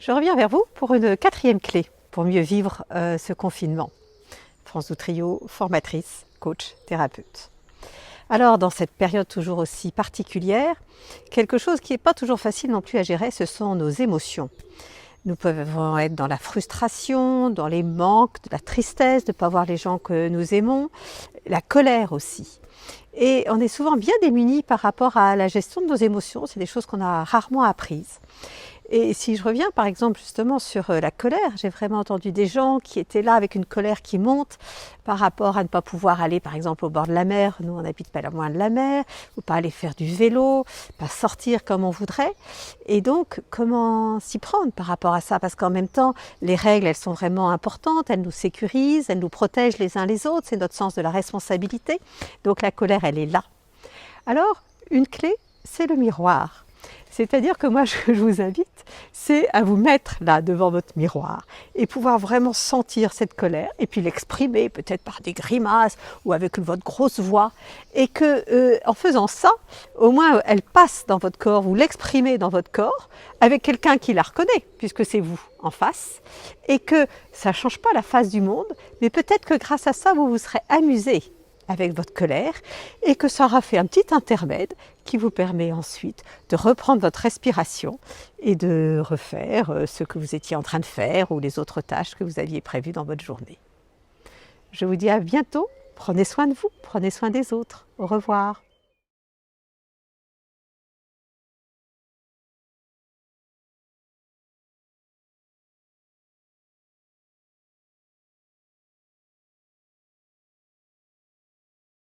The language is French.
Je reviens vers vous pour une quatrième clé pour mieux vivre ce confinement. France Doutrio, formatrice, coach, thérapeute. Alors, dans cette période toujours aussi particulière, quelque chose qui n'est pas toujours facile non plus à gérer, ce sont nos émotions. Nous pouvons être dans la frustration, dans les manques, de la tristesse de ne pas voir les gens que nous aimons, la colère aussi. Et on est souvent bien démunis par rapport à la gestion de nos émotions, c'est des choses qu'on a rarement apprises. Et si je reviens par exemple justement sur la colère, j'ai vraiment entendu des gens qui étaient là avec une colère qui monte par rapport à ne pas pouvoir aller par exemple au bord de la mer, nous on n'habite pas loin de la mer, ou pas aller faire du vélo, pas sortir comme on voudrait. Et donc comment s'y prendre par rapport à ça? Parce qu'en même temps, les règles elles sont vraiment importantes, elles nous sécurisent, elles nous protègent les uns les autres, c'est notre sens de la responsabilité. Donc la colère elle est là. Alors une clé, c'est le miroir. C'est-à-dire que moi, je vous invite, c'est à vous mettre là devant votre miroir et pouvoir vraiment sentir cette colère et puis l'exprimer peut-être par des grimaces ou avec votre grosse voix et que en faisant ça, au moins elle passe dans votre corps, vous l'exprimez dans votre corps avec quelqu'un qui la reconnaît puisque c'est vous en face et que ça ne change pas la face du monde, mais peut-être que grâce à ça, vous vous serez amusé avec votre colère et que ça aura fait un petit intermède qui vous permet ensuite de reprendre votre respiration et de refaire ce que vous étiez en train de faire ou les autres tâches que vous aviez prévues dans votre journée. Je vous dis à bientôt, prenez soin de vous, prenez soin des autres. Au revoir.